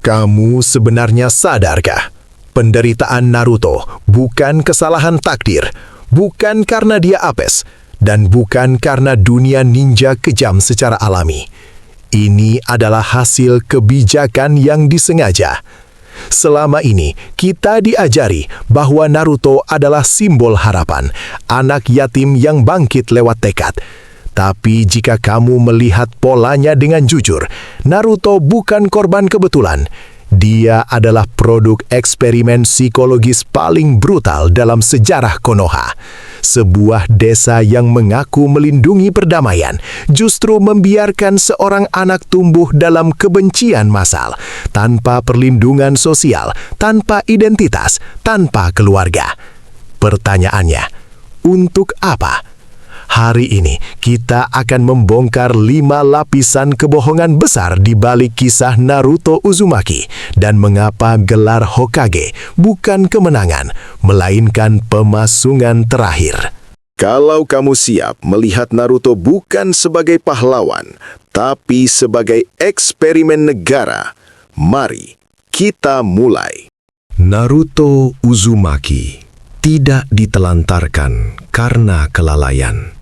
Kamu sebenarnya sadarkah? Penderitaan Naruto bukan kesalahan takdir, bukan karena dia apes, dan bukan karena dunia ninja kejam secara alami. Ini adalah hasil kebijakan yang disengaja. Selama ini, kita diajari bahwa Naruto adalah simbol harapan, anak yatim yang bangkit lewat tekad. Tapi jika kamu melihat polanya dengan jujur, Naruto bukan korban kebetulan. Dia adalah produk eksperimen psikologis paling brutal dalam sejarah Konoha. Sebuah desa yang mengaku melindungi perdamaian justru membiarkan seorang anak tumbuh dalam kebencian massal, tanpa perlindungan sosial, tanpa identitas, tanpa keluarga. Pertanyaannya, untuk apa? Hari ini kita akan membongkar 5 lapisan kebohongan besar di balik kisah Naruto Uzumaki dan mengapa gelar Hokage bukan kemenangan, melainkan pemasungan terakhir. Kalau kamu siap melihat Naruto bukan sebagai pahlawan, tapi sebagai eksperimen negara, mari kita mulai. Naruto Uzumaki tidak ditelantarkan karena kelalaian.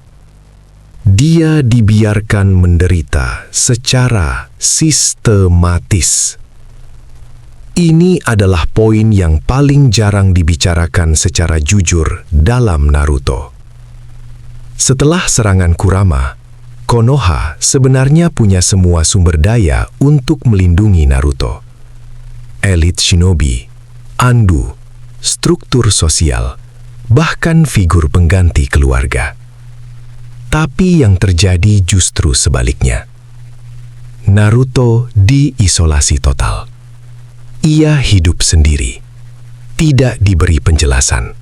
Dia dibiarkan menderita secara sistematis. Ini adalah poin yang paling jarang dibicarakan secara jujur dalam Naruto. Setelah serangan Kurama, Konoha sebenarnya punya semua sumber daya untuk melindungi Naruto. Elit shinobi, andu, struktur sosial, bahkan figur pengganti keluarga. Tapi yang terjadi justru sebaliknya. Naruto diisolasi total. Ia hidup sendiri, tidak diberi penjelasan,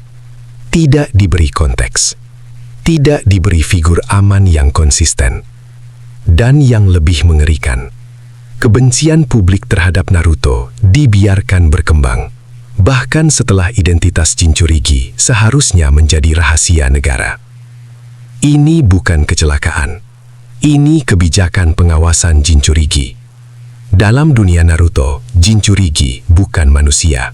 tidak diberi konteks, tidak diberi figur aman yang konsisten. Dan yang lebih mengerikan, kebencian publik terhadap Naruto dibiarkan berkembang, bahkan setelah identitas Jinchuriki seharusnya menjadi rahasia negara. Ini bukan kecelakaan. Ini kebijakan pengawasan Jinchuriki. Dalam dunia Naruto, Jinchuriki bukan manusia.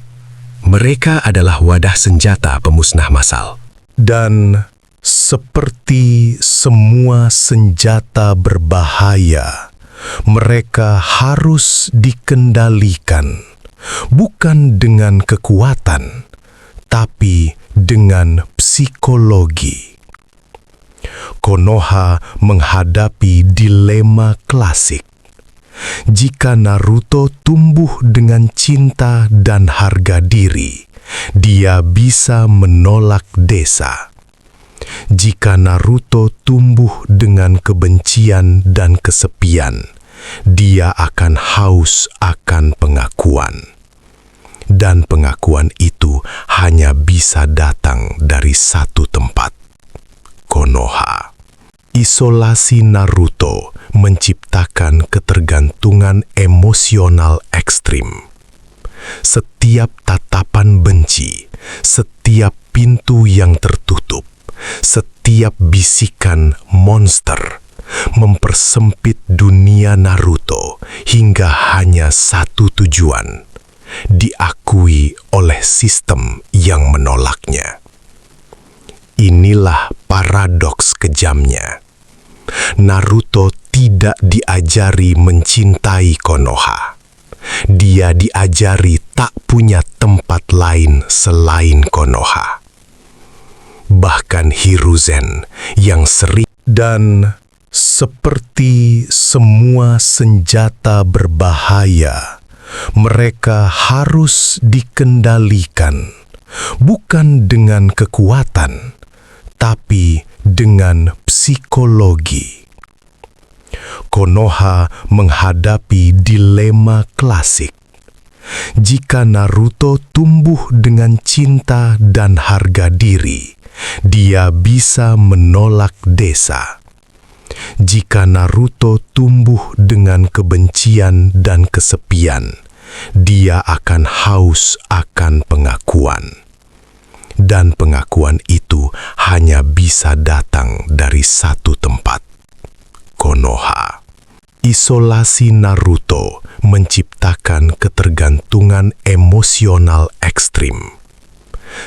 Mereka adalah wadah senjata pemusnah massal. Dan seperti semua senjata berbahaya, mereka harus dikendalikan, bukan dengan kekuatan, tapi dengan psikologi. Konoha menghadapi dilema klasik. Jika Naruto tumbuh dengan cinta dan harga diri, dia bisa menolak desa. Jika Naruto tumbuh dengan kebencian dan kesepian, dia akan haus akan pengakuan. Dan pengakuan itu hanya bisa datang dari 1 tempat, Konoha. Isolasi Naruto menciptakan ketergantungan emosional ekstrim. Setiap tatapan benci, setiap pintu yang tertutup, setiap bisikan monster mempersempit dunia Naruto hingga hanya satu tujuan: diakui oleh sistem yang menolaknya. Inilah paradoks kejamnya. Naruto tidak diajari mencintai Konoha. Dia diajari tak punya tempat lain selain Konoha. Bahkan Hiruzen yang sering dan seperti semua senjata berbahaya, mereka harus dikendalikan, bukan dengan kekuatan, tapi dengan psikologi. Konoha menghadapi dilema klasik. Jika Naruto tumbuh dengan cinta dan harga diri, dia bisa menolak desa. Jika Naruto tumbuh dengan kebencian dan kesepian, dia akan haus akan pengakuan. Dan pengakuan itu hanya bisa datang dari 1 tempat, Konoha. Isolasi Naruto menciptakan ketergantungan emosional ekstrim.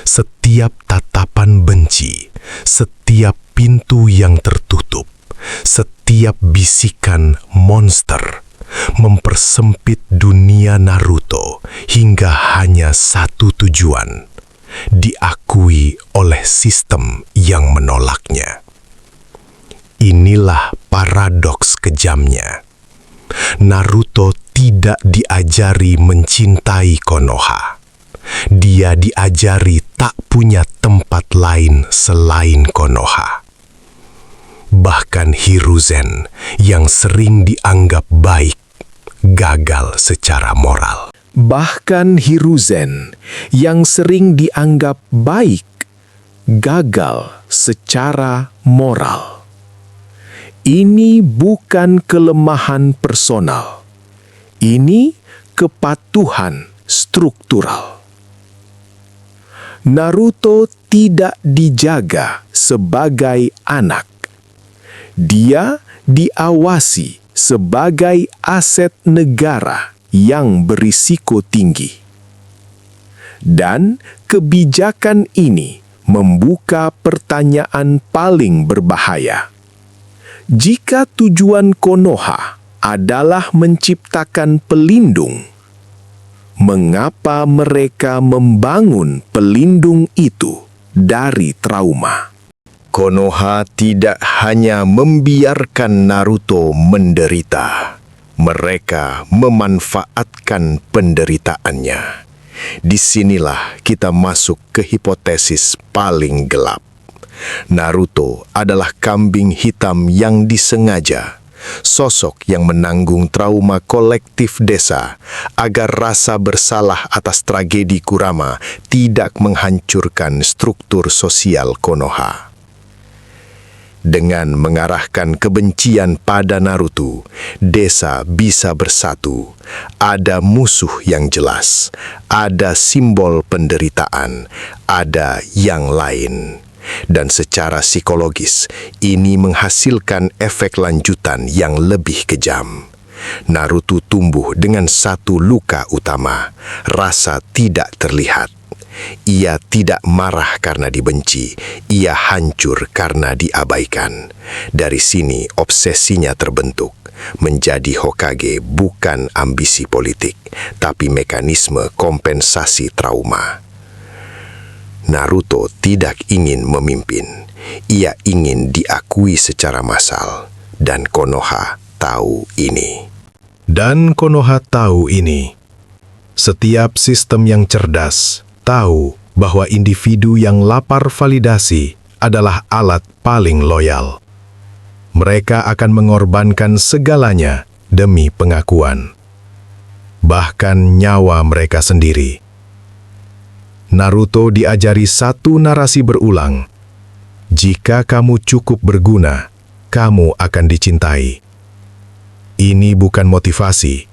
Setiap tatapan benci, setiap pintu yang tertutup, setiap bisikan monster mempersempit dunia Naruto hingga hanya satu tujuan, diakui oleh sistem yang menolaknya. Inilah paradoks kejamnya. Naruto tidak diajari mencintai Konoha. Dia diajari tak punya tempat lain selain Konoha. Bahkan Hiruzen yang sering dianggap baik, gagal secara moral. Bahkan Hiruzen yang sering dianggap baik, gagal secara moral. Ini bukan kelemahan personal. Ini kepatuhan struktural. Naruto tidak dijaga sebagai anak. Dia diawasi sebagai aset negara yang berisiko tinggi. Dan kebijakan ini membuka pertanyaan paling berbahaya. Jika tujuan Konoha adalah menciptakan pelindung, mengapa mereka membangun pelindung itu dari trauma? Konoha tidak hanya membiarkan Naruto menderita. Mereka memanfaatkan penderitaannya. Disinilah kita masuk ke hipotesis paling gelap. Naruto adalah kambing hitam yang disengaja, sosok yang menanggung trauma kolektif desa agar rasa bersalah atas tragedi Kurama tidak menghancurkan struktur sosial Konoha. Dengan mengarahkan kebencian pada Naruto, desa bisa bersatu. Ada musuh yang jelas, ada simbol penderitaan, ada yang lain. Dan secara psikologis, ini menghasilkan efek lanjutan yang lebih kejam. Naruto tumbuh dengan satu luka utama, rasa tidak terlihat. Ia tidak marah karena dibenci, ia hancur karena diabaikan. Dari sini obsesinya terbentuk. Menjadi Hokage bukan ambisi politik, tapi mekanisme kompensasi trauma. Naruto tidak ingin memimpin, ia ingin diakui secara massal, dan Konoha tahu ini. Setiap sistem yang cerdas tahu bahwa individu yang lapar validasi adalah alat paling loyal. Mereka akan mengorbankan segalanya demi pengakuan, bahkan nyawa mereka sendiri. Naruto diajari satu narasi berulang. Jika kamu cukup berguna, kamu akan dicintai. Ini bukan motivasi,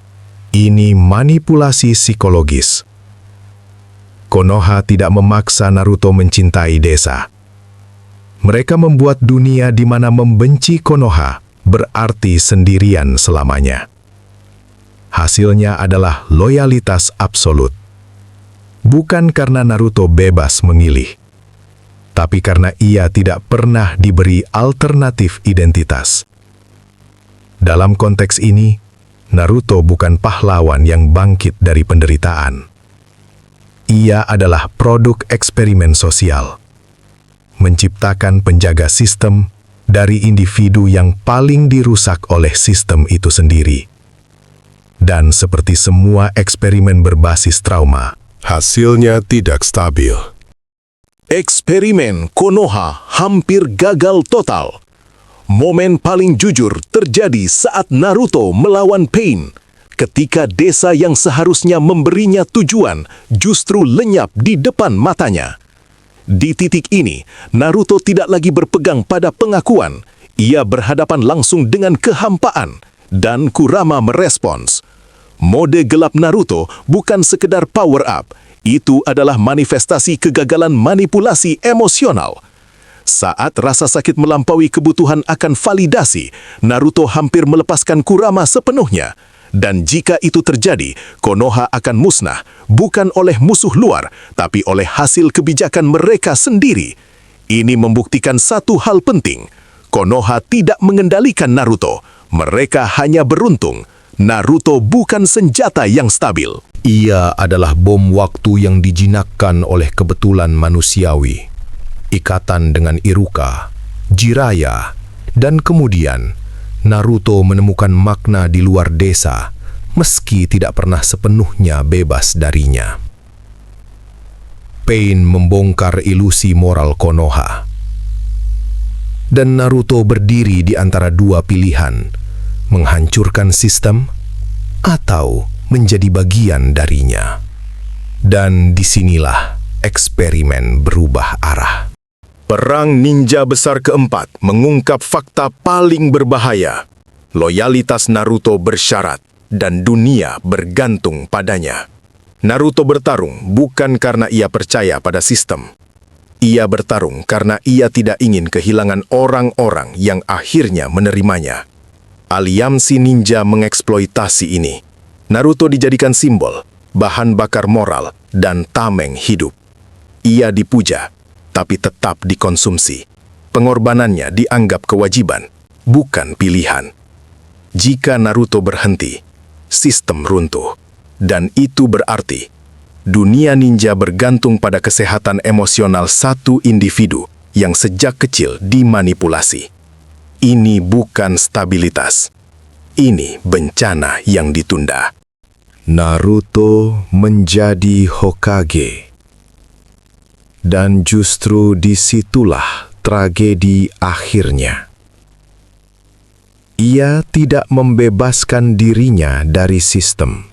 ini manipulasi psikologis. Konoha tidak memaksa Naruto mencintai desa. Mereka membuat dunia di mana membenci Konoha berarti sendirian selamanya. Hasilnya adalah loyalitas absolut. Bukan karena Naruto bebas memilih, tapi karena ia tidak pernah diberi alternatif identitas. Dalam konteks ini, Naruto bukan pahlawan yang bangkit dari penderitaan. Ia adalah produk eksperimen sosial, menciptakan penjaga sistem dari individu yang paling dirusak oleh sistem itu sendiri. Dan seperti semua eksperimen berbasis trauma, hasilnya tidak stabil. Eksperimen Konoha hampir gagal total. Momen paling jujur terjadi saat Naruto melawan Pain, ketika desa yang seharusnya memberinya tujuan justru lenyap di depan matanya. Di titik ini, Naruto tidak lagi berpegang pada pengakuan. Ia berhadapan langsung dengan kehampaan, dan Kurama merespons. Mode gelap Naruto bukan sekedar power up, itu adalah manifestasi kegagalan manipulasi emosional. Saat rasa sakit melampaui kebutuhan akan validasi, Naruto hampir melepaskan Kurama sepenuhnya. Dan jika itu terjadi, Konoha akan musnah, bukan oleh musuh luar, tapi oleh hasil kebijakan mereka sendiri. Ini membuktikan satu hal penting. Konoha tidak mengendalikan Naruto. Mereka hanya beruntung. Naruto bukan senjata yang stabil. Ia adalah bom waktu yang dijinakkan oleh kebetulan manusiawi. Ikatan dengan Iruka, Jiraiya, dan kemudian Naruto menemukan makna di luar desa, meski tidak pernah sepenuhnya bebas darinya. Pain membongkar ilusi moral Konoha. Dan Naruto berdiri di antara dua pilihan, menghancurkan sistem atau menjadi bagian darinya. Dan disinilah eksperimen berubah arah. Perang ninja besar keempat mengungkap fakta paling berbahaya. Loyalitas Naruto bersyarat dan dunia bergantung padanya. Naruto bertarung bukan karena ia percaya pada sistem. Ia bertarung karena ia tidak ingin kehilangan orang-orang yang akhirnya menerimanya. Aliansi ninja mengeksploitasi ini. Naruto dijadikan simbol, bahan bakar moral, dan tameng hidup. Ia dipuja, tapi tetap dikonsumsi. Pengorbanannya dianggap kewajiban, bukan pilihan. Jika Naruto berhenti, sistem runtuh. Dan itu berarti, dunia ninja bergantung pada kesehatan emosional satu individu yang sejak kecil dimanipulasi. Ini bukan stabilitas. Ini bencana yang ditunda. Naruto menjadi Hokage. Dan justru disitulah tragedi akhirnya. Ia tidak membebaskan dirinya dari sistem.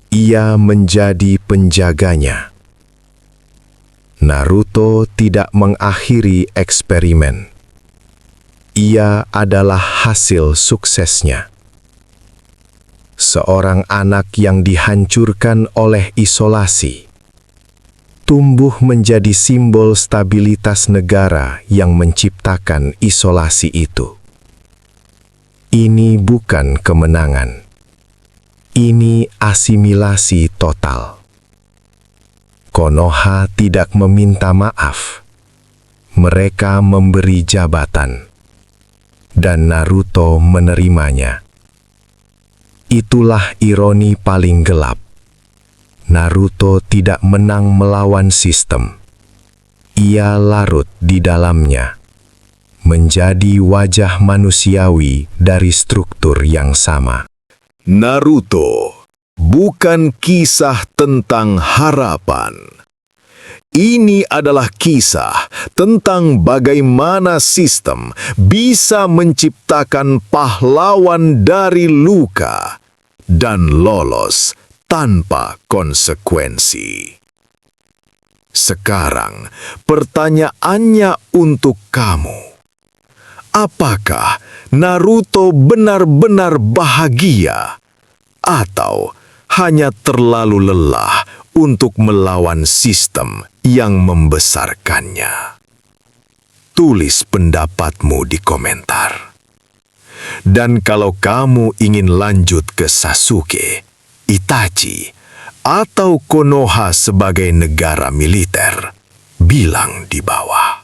Ia menjadi penjaganya. Naruto tidak mengakhiri eksperimen. Ia adalah hasil suksesnya. Seorang anak yang dihancurkan oleh isolasi tumbuh menjadi simbol stabilitas negara yang menciptakan isolasi itu. Ini bukan kemenangan. Ini asimilasi total. Konoha tidak meminta maaf. Mereka memberi jabatan. Dan Naruto menerimanya. Itulah ironi paling gelap. Naruto tidak menang melawan sistem. Ia larut di dalamnya, menjadi wajah manusiawi dari struktur yang sama. Naruto bukan kisah tentang harapan. Ini adalah kisah tentang bagaimana sistem bisa menciptakan pahlawan dari luka dan lolos tanpa konsekuensi. Sekarang, pertanyaannya untuk kamu. Apakah Naruto benar-benar bahagia atau hanya terlalu lelah untuk melawan sistem yang membesarkannya? Tulis pendapatmu di komentar. Dan kalau kamu ingin lanjut ke Sasuke, Itachi, atau Konoha sebagai negara militer, bilang di bawah.